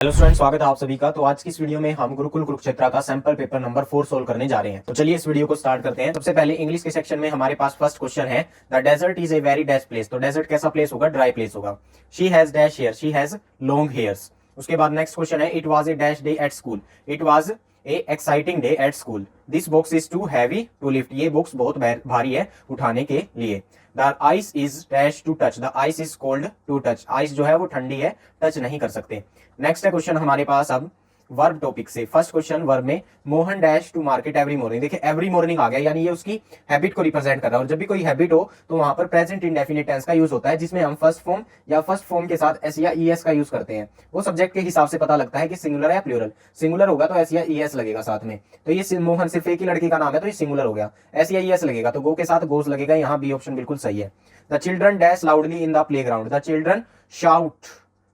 Hello student, स्वागत है आप सभी का। तो आज की इस वीडियो में हम गुरुकुल कुरुक्षेत्र का सैंपल पेपर नंबर 4 सोल्व करने जा रहे हैं। तो चलिए इस वीडियो को स्टार्ट करते हैं। सबसे पहले इंग्लिश के सेक्शन में हमारे पास फर्स्ट क्वेश्चन है, the desert is a very dash place. तो डेजर्ट कैसा प्लेस होगा? ड्राई प्लेस होगा। She has dash hair, she has long hairs. उसके बाद नेक्स्ट क्वेश्चन है, it was a dash day at school, it was a exciting day at school. This box is too heavy to lift, ये box बहुत भारी है उठाने के लिए। The ice is dash to touch, the ice is cold to touch, ice जो है वो ठंडी है, टच नहीं कर सकते। नेक्स्ट है क्वेश्चन हमारे पास अब वर्ब टॉपिक से। फर्स्ट क्वेश्चन वर्ब में, Mohan dash to market every morning. देखिए एवरी मॉर्निंग आ गया, यानी ये उसकी हैबिट को रिप्रेजेंट कर रहा है। और जब भी कोई हैबिट हो तो वहां पर प्रेजेंट इंडेफिनिट टेंस का यूज होता है, जिसमें हम फर्स्ट फॉर्म या फर्स्ट फॉर्म के साथ एस या ईएस का यूज करते हैं। वो सब्जेक्ट के हिसाब से पता लगता है कि सिंगुलर या प्लूरल। सिंगुलर होगा तो एस या ईएस लगेगा साथ में। तो ये मोहन सिर्फ एक ही लड़की का नाम है तो ये सिंगुलर हो गया। एस या ईएस लगेगा तो गो के साथ गोस लगेगा। यहाँ बी ऑप्शन बिल्कुल सही है। The children dash loudly in the playground, the children shout,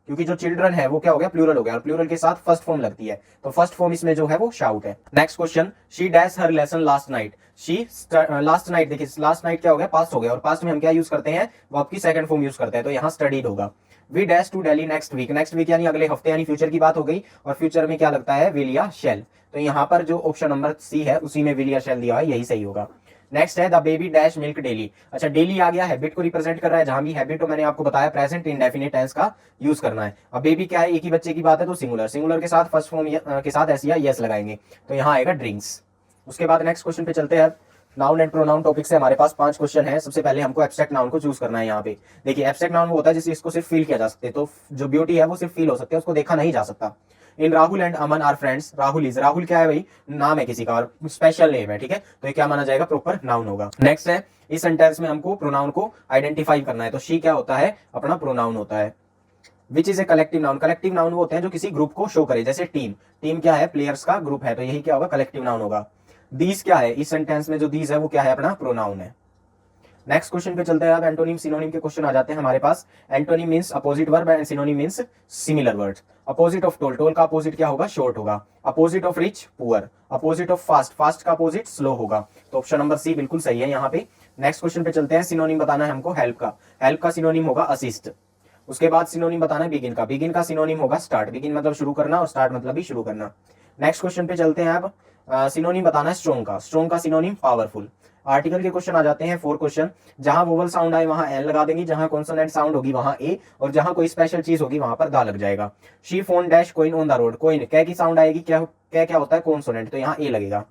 क्योंकि जो चिल्ड्रन है वो क्या हो गया? प्लूरल हो गया। और प्लूरल के साथ फर्स्ट फॉर्म लगती है तो फर्स्ट फॉर्म इसमें जो है वो शाउट है। Next question, she dash her lesson last night, she last night. देखिए लास्ट नाइट क्या हो गया? पास्ट हो गया। और पास्ट में हम क्या यूज करते हैं? वो आपकी सेकंड फॉर्म यूज करते हैं तो यहाँ स्टडीड होगा। We dash to Delhi next week, next week यानी अगले हफ्ते, यानी फ्यूचर की बात हो गई। और फ्यूचर में क्या लगता है? विल या शैल। तो यहाँ पर जो ऑप्शन नंबर सी है उसी में विल या शैल दिया है, यही सही होगा। नेक्स्ट है, the baby dash milk daily. अच्छा डेली आ गया, हैबिट को रिप्रेजेंट कर रहा है। जहां भी हैबिट हो मैंने आपको बताया प्रेजेंट इंडेफिनिट टेंस का यूज करना है। अब बेबी क्या है? एक ही बच्चे की बात है तो सिंगुलर। सिंगुलर के साथ फर्स्ट फॉर्म के साथ एस या यस लगाएंगे तो यहाँ आएगा ड्रिंक्स। उसके बाद नेक्स्ट क्वेश्चन पे चलते हैं। नाउन एंड प्रोनाउन टॉपिक से हमारे पास 5 क्वेश्चन है। सबसे पहले हमको एब्स्ट्रैक्ट नाउन को चूज करना है। यहाँ पे देखिए एब्स्ट्रैक्ट नाउन वो होता है जिससे इसको सिर्फ फील किया जा सकते, तो जो ब्यूटी है वो सिर्फ फील हो सकती है, उसको देखा नहीं जा सकता। In Rahul and Aman are friends, Rahul is, Rahul क्या है भाई? नाम है किसी का और स्पेशल नेम है, ठीक है, तो ये क्या माना जाएगा? प्रॉपर नाउन होगा। नेक्स्ट है, इस सेंटेंस में हमको प्रोनाउन को आइडेंटिफाई करना है तो शी क्या होता है? अपना प्रोनाउन होता है। Which is a collective noun, collective noun वो होते हैं जो किसी ग्रुप को शो करे, जैसे टीम। टीम क्या है? प्लेयर्स का ग्रुप है तो यही क्या होगा? कलेक्टिव नाउन होगा। दीज क्या है? इस सेंटेंस में जो दीज है वो क्या है? अपना प्रोनाउन है। नेक्स्ट क्वेश्चन पे चलते हैं। अब एंटोनिम सिनोनिम के क्वेश्चन आ जाते हैं हमारे पास। Antonym means opposite verb and synonym means similar word. Opposite of tall, tall का अपोजिट क्या होगा? शॉर्ट होगा। Opposite of rich, poor. Opposite of fast, fast का अपोजिट स्लो होगा। तो ऑप्शन नंबर सी बिल्कुल सही है यहाँ पे। नेक्स्ट क्वेश्चन पे चलते हैं। सिनोनिम बताना है हमको हेल्प का। हेल्प का सिनोनिम होगा असिस्ट। उसके बाद सिनोनिम बताना है बिगिन का। बिगिन का सिनोनिम होगा स्टार्ट। बिगिन मतलब शुरू करना और स्टार्ट मतलब भी शुरू करना। नेक्स्ट क्वेश्चन पे चलते हैं। अब सिनोनिम बताना है स्ट्रॉन्ग का। स्ट्रॉन्ग का सिनोनिम पावरफुल। आर्टिकल के क्वेश्चन आ जाते हैं 4 क्वेश्चन। जहां वोवल साउंड आए वहां एन लगा देंगे, जहां कॉन्सोनेंट साउंड होगी वहां ए, और जहां कोई स्पेशल चीज होगी वहां पर दा लग जाएगा। She phone dash coin on the road, coin कै की साउंड आएगी, क्या क्या होता है? कॉन्सोनेंट, तो यहाँ ए लगेगा।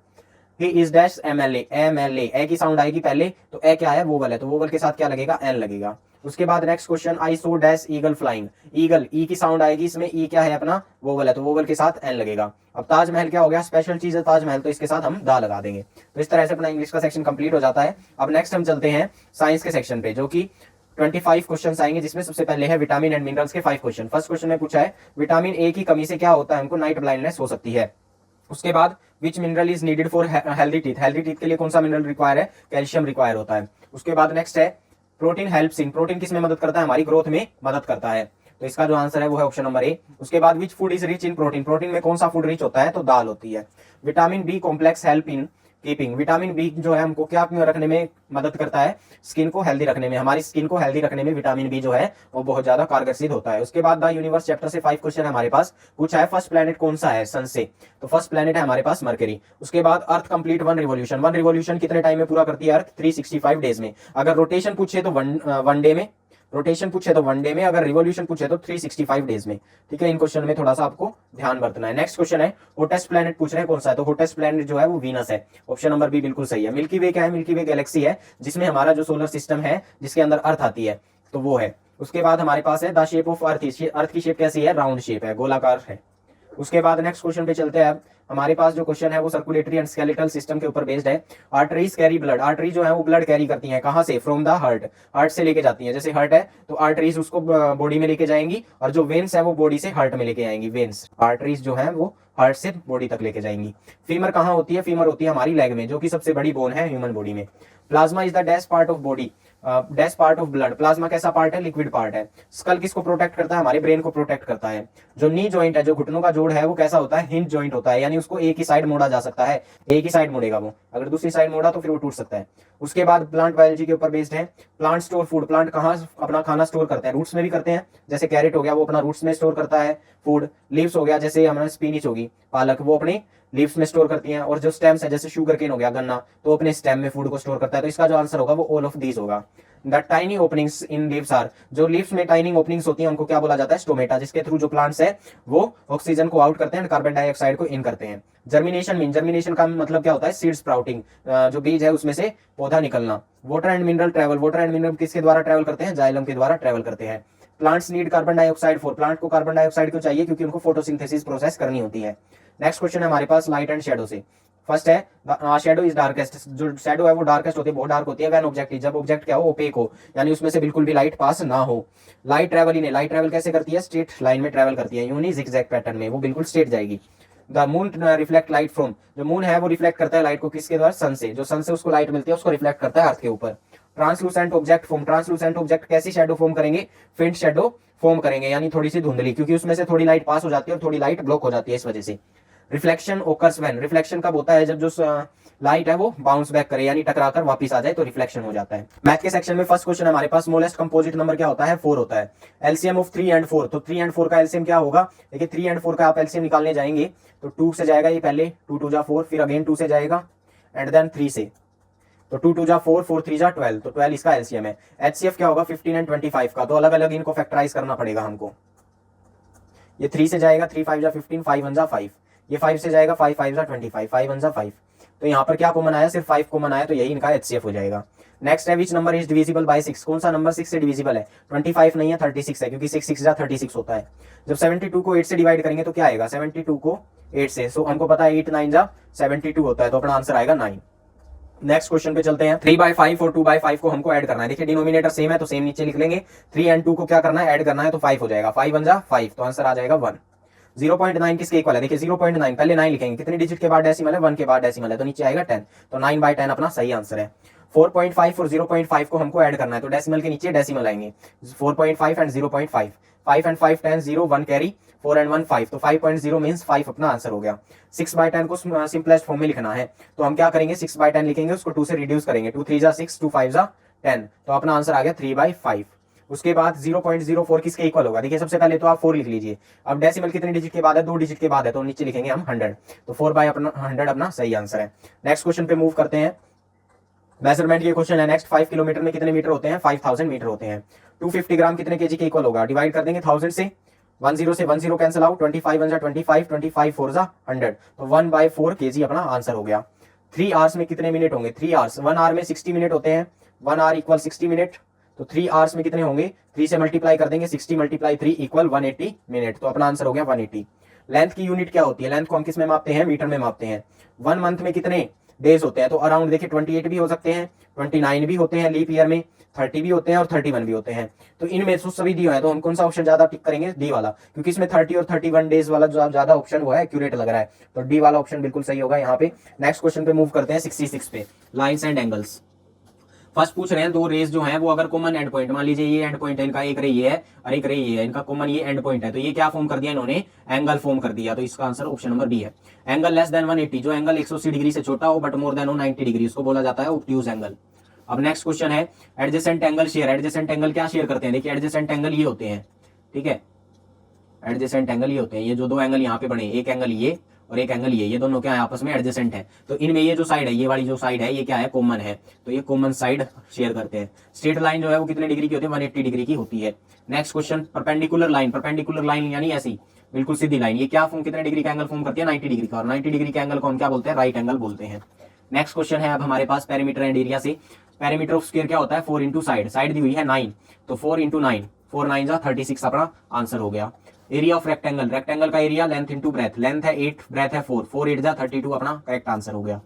He is dash MLA, MLA a की साउंड आएगी पहले तो ए क्या है? वोवल है तो वोवल के साथ क्या लगेगा? एन लगेगा। उसके बाद next question, I saw dash eagle flying, eagle E की साउंड आएगी, इसमें ई क्या है? अपना वोवल है तो वोवल के साथ एन लगेगा। अब ताजमहल क्या हो गया? स्पेशल चीज है ताजमहल तो इसके साथ हम दा लगा देंगे। तो इस तरह से अपना इंग्लिश का सेक्शन कंप्लीट हो जाता है। अब नेक्स्ट हम चलते हैं साइंस के सेक्शन पे, जो कि 25 क्वेश्चन आएंगे, जिसमें सबसे पहले है विटामिन एंड मिनरल्स के 5 क्वेश्चन। फर्स्ट क्वेश्चन में पूछा है विटामिन ए की कमी से क्या होता है? हमको नाइट ब्लाइंडनेस हो सकती है। उसके बाद विच mineral is needed for healthy teeth, healthy teeth के लिए कौन सा मिनरल रिक्वायर है? कैल्शियम रिक्वायर होता है। उसके बाद नेक्स्ट है प्रोटीन हेल्प्स इन, प्रोटीन किस में मदद करता है? हमारी ग्रोथ में मदद करता है तो इसका जो आंसर है वो है ऑप्शन नंबर ए। उसके बाद which food is rich in protein, protein में कौन सा फूड रिच होता है? तो दाल होती है। Vitamin B complex help in keeping, vitamin B जो है हमको क्या रखने में मदद करता है? स्किन को हेल्दी रखने में, हमारी स्किन को हेल्दी रखने में विटामिन बी जो है वो बहुत ज्यादा कारगर सिद्ध होता है। उसके बाद द यूनिवर्स चैप्टर से 5 क्वेश्चन है हमारे पास। पूछा है फर्स्ट प्लेनेट कौन सा है सन से? तो फर्स्ट प्लेनेट है हमारे पास मरकरी। उसके बाद अर्थ कंप्लीट 1 रिवोल्यूशन, 1 रिवोल्यूशन कितने टाइम में पूरा करती है अर्थ? 365 डेज में। अगर रोटेशन पूछे तो वन डे में, रोटेशन पूछे तो 1 डे में, अगर रिवोल्यूशन पूछे तो 365 डेज में। ठीक है, इन क्वेश्चन में थोड़ा सा आपको ध्यान बरतना है। नेक्स्ट क्वेश्चन है हॉटेस्ट प्लैनेट पूछ रहे हैं कौन सा है? तो हॉटेस्ट प्लैनेट जो है वो वीनस है। ऑप्शन नंबर बी बिल्कुल सही है। मिल्की वे क्या है? मिल्की वे गैलेक्सी है जिसमें हमारा जो सोलर सिस्टम है जिसके अंदर अर्थ आती है तो वो है। उसके बाद हमारे पास है द शेप ऑफ अर्थ, अर्थ की शेप कैसी है? राउंड शेप है, गोलाकार है। उसके बाद नेक्स्ट क्वेश्चन पे चलते हैं। हमारे पास जो क्वेश्चन है वो सर्कुलेटरी एंड स्केलेटल सिस्टम के ऊपर बेस्ड है। आर्टरीज कैरी ब्लड, आर्टरी जो है वो ब्लड कैरी करती हैं, कहां से? फ्रॉम द हार्ट, हार्ट से लेके जाती हैं। जैसे हार्ट है तो आर्टरीज उसको बॉडी में लेके जाएंगी, और जो वेन्स है वो बॉडी से हार्ट में लेके आएंगी। वेन्स, आर्टरीज जो है वो हार्ट से बॉडी तक लेके जाएंगी। फीमर कहां होती है? फीमर होती है हमारी लेग में, जो कि सबसे बड़ी बोन है ह्यूमन बॉडी में। Plasma is the dash part of body, dash part of blood, plasma कैसा पार्ट है? लिक्विड पार्ट है। स्कल किसको प्रोटेक्ट करता है? हमारे ब्रेन को प्रोटेक्ट करता है। जो नी जॉइंट है, जो घुटनों का जोड़ है वो कैसा होता है? हिंज जॉइंट होता है, यानी उसको एक ही साइड मोड़ा जा सकता है, एक ही साइड मुड़ेगा वो, अगर दूसरी साइड मोड़ा तो फिर वो टूट सकता है। उसके बाद प्लांट बायोलॉजी के ऊपर बेस्ड है। प्लांट स्टोर फूड, प्लांट कहाँ अपना खाना स्टोर करते हैं? रूट्स में भी करते हैं, जैसे कैरेट हो गया वो अपना रूट्स में स्टोर करता है। फूड, लीव्स हो गया जैसे हमारा स्पिनिच होगी पालक, वो अपने लीव्स में स्टोर करती हैं, और जो स्टेम्स है जैसे शुगर केन हो गया गन्ना, तो अपने स्टेम में फूड को स्टोर करता है। तो इसका जो आंसर होगा वो ऑल ऑफ दीज होगा। The tiny openings in leaves are, जो लीव्स में टाइनी ओपनिंग्स होती हैं उनको क्या बोला जाता है, स्टोमेटा, जिसके थ्रू जो प्लांट्स है वो ऑक्सीजन को आउट करते हैं, कार्बन डाइऑक्साइड को इन करते हैं। जर्मिनेशन मीन, जर्मिनेशन का मतलब क्या होता है, सीड स्प्राउटिंग, जो बीज है उसमें से पौधा निकलना। Water and mineral travel, water and mineral किसके द्वारा ट्रेवल करते हैं, जाइलम के द्वारा ट्रेवल करते हैं। Plants need carbon dioxide for, plant को कार्बन डाइऑक्साइड क्यों चाहिए, क्योंकि उनको फोटोसिंथेसिस प्रोसेस करनी होती है। नेक्स्ट क्वेश्चन है हमारे पास लाइट एंड शेडो से। फर्स्ट है शेडो इज डार्केस्ट, जो शेडो है वो डार्केस्ट होती है, बहुत डार्क होती है। व्हेन ऑब्जेक्ट इज, जब ऑब्जेक्ट क्या हो, ओपेक हो, यानी उसमें से बिल्कुल भी लाइट पास ना हो। Light travel in, light travel कैसे करती है, स्ट्रेट लाइन में ट्रेवल करती है, यूनी जिगजैग पैटर्न में, वो बिल्कुल स्ट्रेट जाएगी। The moon reflect light from, जो मून है वो रिफ्लेक्ट करता है लाइट को किसके द्वारा, सन से, जो सन से उसको लाइट मिलती है उसको रिफ्लेक्ट करता है अर्थ के ऊपर। Translucent object form, translucent object कैसी शेडो फॉर्म करेंगे, फेंट शेडो फॉर्म करेंगे, यानी थोड़ी सी धुंधली, क्योंकि उसमें से थोड़ी लाइट पास हो जाती है और थोड़ी लाइट ब्लॉक हो जाती है इस वजह से। रिफ्लेक्शन ओकर्स व्हेन, रिफ्लेक्शन कब होता है, जब जो लाइट है वो बाउंस बैक करे, यानी टकराकर वापस आ जाए, तो रिफ्लेक्शन हो जाता है। मैथ के सेक्शन में फर्स्ट क्वेश्चन हमारे पास, स्मॉलेस्ट कंपोजिट नंबर क्या होता है, 4 होता है। एलसीएम ऑफ 3 एंड 4, तो 3 एंड 4 का एलसीएम क्या होगा, देखिए 3 एंड 4 का आप एलसीएम निकालने जाएंगे तो 2 से जाएगा ये पहले, 2 2 जा 4, फिर अगेन 2 से जाएगा एंड देन 3 से, तो 2 2 जा 4, 4 3 जा 12, तो 12 इसका एलसीएम है। एचसीएफ क्या होगा 15 एंड 25 का, तो अलग अलग इनको फैक्टराइज करना पड़ेगा हमको। ये 3 से जाएगा, 3 5 जा 15, 5 1 जा 5, ये 5 से जाएगा, 5 5 जा 25, 5 1 जा 5, तो यहाँ पर क्या कॉमन आया, सिर्फ 5 कॉमन आया, तो यही इनका एचसीएफ हो जाएगा। नेक्स्ट है which number is divisible by 6, कौन सा नंबर 6 से डिविजिबल है, 25 नहीं है 36 है, क्योंकि 6 6 जा 36 होता है। जब 72 को 8 से डिवाइड करेंगे तो क्या आएगा, 72 को 8 से, सो हमको पता है 8 9 जा 72 होता है, तो अपना आंसर आएगा 9। नेक्स्ट क्वेश्चन पे चलते हैं। 3/5 और 2/5 को हमको ऐड करना है। देखिए डिनोमिनेटर सेम है तो सेम नीचे लिख लेंगे, 3 एंड 2 को क्या करना है, ऐड करना है, तो 5 हो जाएगा, 5 1 जा 5, तो आंसर आ जाएगा 1। 0.9 किसके इक्वल है, देखिए 0.9 पहले 9 लिखेंगे, कितने डिजिट के बाद डेसिमल है, 1 के बाद डेसिमल है, तो नीचे आएगा 10, तो 9/10 अपना सही आंसर है। 4.5 और 0.5 को हमको ऐड करना है, तो डेसिमल के नीचे डेसिमल आएंगे, 4.5 एंड 0.5, 5 एंड 5 10, 0 1 कैरी, 4 एंड 1 5, तो 5.0 मीन्स 5 अपना आंसर हो गया। 6/10 को सिंपलेस्ट फॉर्म में लिखना है, तो हम क्या करेंगे, 6/10 लिखेंगे, उसको 2 से रिड्यूस करेंगे, 2 3 जा 6, 2 5 जा 10, तो अपना आंसर आ गया 3/5। उसके बाद 0.04 किसके इक्वल होगा, देखिए सबसे पहले तो आप 4 लिख लीजिए, अब डेसिमल कितने डिजिट के बाद है, 2 डिजिट के बाद है, तो नीचे लिखेंगे हम 100, तो 4/100 अपना सही आंसर है। नेक्स्ट क्वेश्चन पे मूव करते हैं। मेजरमेंट के क्वेश्चन है नेक्स्ट। 5 किलोमीटर में कितने मीटर होते हैं, 5000 मीटर होते हैं। 250 ग्राम कितने केजी के इक्वल होगा, डिवाइड कर देंगे 1000 से, 10 से 10 कैंसिल आउट, 25 1 जा 25, 25 4 जा 100, तो 1/4 केजी अपना आंसर हो गया। 3 आवर्स में कितने मिनट होंगे, 3 आवर्स, 1 आवर में 60 मिनट होते हैं, 1 आवर इक्वल 60 मिनट, तो 3 आवर्स में कितने होंगे, 3 से मल्टीप्लाई कर देंगे, 60 × 3 इक्वल 180 मिनट, तो अपना आंसर हो गया 180। लेंथ की यूनिट क्या होती है, लेंथ को हम किस में मापते हैं, मीटर में मापते हैं। 1 मंथ में कितने डेज होते हैं, तो अराउंड देखिए 28 भी हो सकते हैं, 29 भी होते हैं, लीप ईयर में 30 भी होते हैं और 31 भी होते हैं। तो इनमें से सभी दिए हैं, तो हम कौन सा ऑप्शन ज्यादा टिक करेंगे, डी वाला, क्योंकि इसमें 30 और 31 डेज वाला जो ज्यादा ऑप्शन हुआ है एक्यूरेट लग रहा है, तो डी वाला ऑप्शन बिल्कुल सही होगा यहाँ पे। नेक्स्ट क्वेश्चन पे मूव करते हैं 66 पे, लाइन्स एंड एंगल्स। फर्स्ट पूछ रहे हैं दो रेज जो हैं वो अगर कॉमन एंड पॉइंट, मान लीजिए ये एंड पॉइंट है इनका, एक रे ये है और एक रे ये है, इनका कॉमन ये एंड पॉइंट है, तो ये क्या फॉर्म कर दिया इन्होंने, एंगल फॉर्म कर दिया, तो इसका आंसर ऑप्शन नंबर डी है। एंगल लेस देन 180, जो एंगल 180 डिग्री से छोटा हो बट मोर देन हो 90 डिग्री, उसको बोला जाता है ऑब्ट्यूज एंगल। अब नेक्स्ट क्वेश्चन है adjacent angle share. Adjacent angle क्या शेयर करते हैं, देखिए एडजेसेंट एंगल ये होते हैं, ठीक है, एडजेसेंट एंगल ये होते हैं, ये जो दो एंगल यहाँ पे बने, एक एंगल ये और एक एंगल ये दोनों क्या है आपस में एडजेसेंट है, तो इनमें ये जो साइड है, ये वाली जो साइड है ये क्या है, कॉमन है, तो ये कॉमन साइड शेयर करते हैं। स्ट्रेट लाइन जो है वो कितने डिग्री की होती है, 180 डिग्री की होती है। Next question perpendicular line. Perpendicular line यानी ऐसी बिल्कुल सीधी लाइन, ये क्या फॉर्म, कितने डिग्री का एंगल फॉर्म करती है, 90 डिग्री का, और 90 डिग्री के एंगल को हम क्या बोलते हैं, राइट एंगल बोलते हैं। नेक्स्ट क्वेश्चन है अब हमारे पास पेरीमीटर एंड एरिया से। पेरीमीटर ऑफ स्क्वायर क्या होता है, 4 इंटू साइड, साइड दी हुई है 9, तो 4 इंटू 9, 4 9 जा 36 अपना आंसर हो गया। एरिया ऑफ रेक्टेंगल, रेक्टेंगल का area length into breadth, length है 8, ब्रेथ है 4, 4 8 जा 32 अपना करेक्ट आंसर हो गया।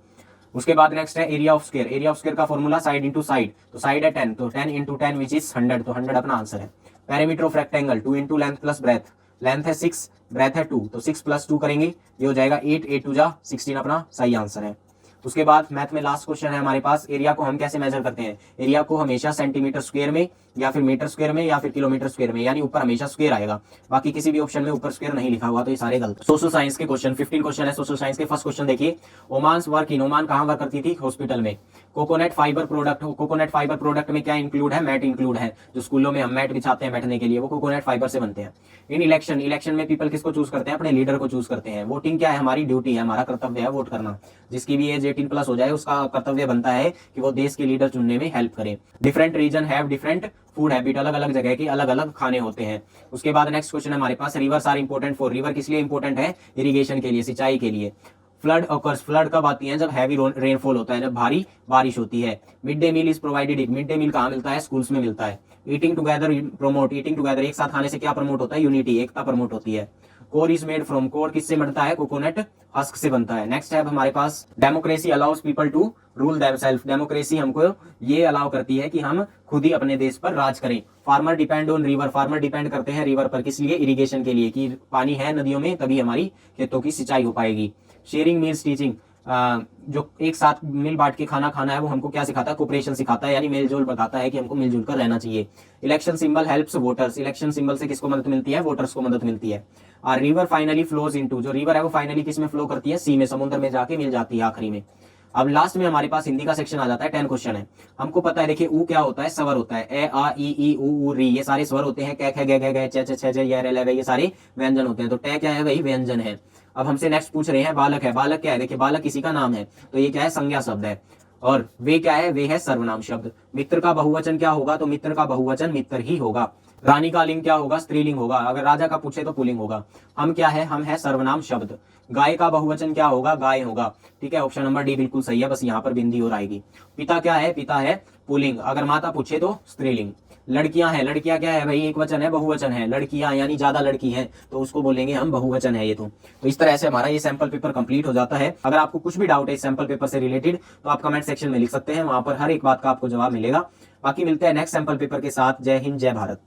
उसके बाद नेक्स्ट है area of square. Area of square का फॉर्मूला साइड इंटू साइड, तो साइड है 10, तो 10 इंटू 10 विच इज 100, तो 100 अपना आंसर है। Perimeter of rectangle 2 into length plus breadth, length है 6, ब्रेथ है 2, तो 6 + 2 करेंगे, ये हो जाएगा 8, 8 2 जा 16 अपना सही आंसर है। उसके बाद मैथ में लास्ट क्वेश्चन है हमारे पास, एरिया को हम कैसे मेजर करते हैं। एरिया को हमेशा सेंटीमीटर स्क्वायर में या फिर मीटर स्क्वायर में या फिर किलोमीटर स्क्वायर में, यानी ऊपर हमेशा स्क्वायर आएगा, बाकी किसी भी ऑप्शन में ऊपर स्क्वायर नहीं लिखा हुआ, तो ये सारे गलत। सोशल साइंस के क्वेश्चन 15 क्वेश्चन है सोशल साइंस के। फर्स्ट क्वेश्चन देखिए, ओमान्स वर्क इन, ओमान कहां वर्क करती थी, हॉस्पिटल में। Coconut fibre product, coconut fibre product में क्या इंक्लूड है, मैट इंक्लूड है, जो स्कूलों में हम मैट बिछाते हैं बैठने के लिए, वो कोकोनट फाइबर से बनते हैं। इन इलेक्शन, इलेक्शन में पीपल किसको चूज करते हैं, अपने लीडर को चूज करते हैं। वोटिंग क्या है, हमारी ड्यूटी है, हमारा कर्तव्य है वोट करना। जिसकी भी एज 18+ हो जाए उसका कर्तव्य बनता है कि वो देश के लीडर चुनने में हेल्प करे। Different region have different food habit, अलग अलग जगह के अलग अलग खाने होते हैं। उसके बाद नेक्स्ट क्वेश्चन है हमारे पास, rivers are important for, river किस लिए इंपोर्टेंट है, इरिगेशन के लिए, सिंचाई के लिए। फ्लड ऑकर्स, फ्लड कब आती है, जब हैवी रेनफॉल होता है, जब भारी बारिश होती है। Mid day meal is provided, mid day meal कहाँ मिलता है, स्कूल्स में मिलता है। Eating together promote, eating together एक साथ खाने से क्या प्रमोट होता है, यूनिटी, एकता प्रमोट होती है। Core is made from, core किससे बनता है, कोकोनट हस्क से बनता है। नेक्स्ट है हमारे पास, democracy allows people to rule themselves, democracy हमको ये अलाउ करती है कि हम खुद ही अपने देश पर राज करें। Farmer depend on river, farmer depend करते हैं रिवर पर, किस लिए, इरिगेशन के लिए, कि पानी है नदियों में तभी हमारी खेतों की सिंचाई हो पाएगी। शेयरिंग मीन्स टीचिंग, जो एक साथ मिल बांट के खाना खाना है वो हमको क्या सिखाता है, कोऑपरेशन सिखाता है, यानी मेलजोल बताता है कि हमको मिलजुल कर रहना चाहिए। Election symbol helps voters, election symbol से किसको मदद मिलती है, वोटर्स को मदद मिलती है। और रिवर फाइनली फ्लोज इनटू, जो रिवर है वो फाइनली किस में फ्लो करती है, सी में, समुद्र में जाके मिल जाती है आखिरी में। अब लास्ट में हमारे पास हिंदी का सेक्शन आ जाता है, 10 क्वेश्चन है। हमको पता है, देखिए ऊ क्या होता है, स्वर होता है, ए आ ई ऊ री, ये सारे स्वर होते हैं। कै ख ग ग च छ छ य र ल व, ये सारे व्यंजन होते हैं। तो टे क्या है, वही व्यंजन है। अब हमसे नेक्स्ट पूछ रहे हैं बालक है, बालक क्या है, देखिए बालक किसी का नाम है, तो ये क्या है, संज्ञा शब्द है। और वे क्या है, वे है सर्वनाम शब्द। मित्र का बहुवचन क्या होगा, तो मित्र का बहुवचन मित्र ही होगा। रानी का लिंग क्या होगा, स्त्रीलिंग होगा। अगर राजा का पूछे तो पुल्लिंग होगा। हम क्या है, हम है सर्वनाम शब्द। गाय का बहुवचन क्या होगा, गाय होगा। ठीक है, ऑप्शन नंबर डी बिल्कुल सही है, बस यहाँ पर बिंदी और आएगी। पिता क्या है, पिता है पुल्लिंग। अगर माता पूछे तो स्त्रीलिंग। लड़कियां हैं, लड़कियां क्या है भाई, एक वचन है, बहुवचन है। लड़कियां यानी ज्यादा लड़की है, तो उसको बोलेंगे हम बहुवचन है ये। तो इस तरह से हमारा ये सैंपल पेपर कंप्लीट हो जाता है। अगर आपको कुछ भी डाउट है इस सैंपल पेपर से रिलेटेड तो आप कमेंट सेक्शन में लिख सकते हैं, वहां पर हर एक बात का आपको जवाब मिलेगा। बाकी मिलते हैं नेक्स्ट सैंपल पेपर के साथ। जय हिंद, जय भारत।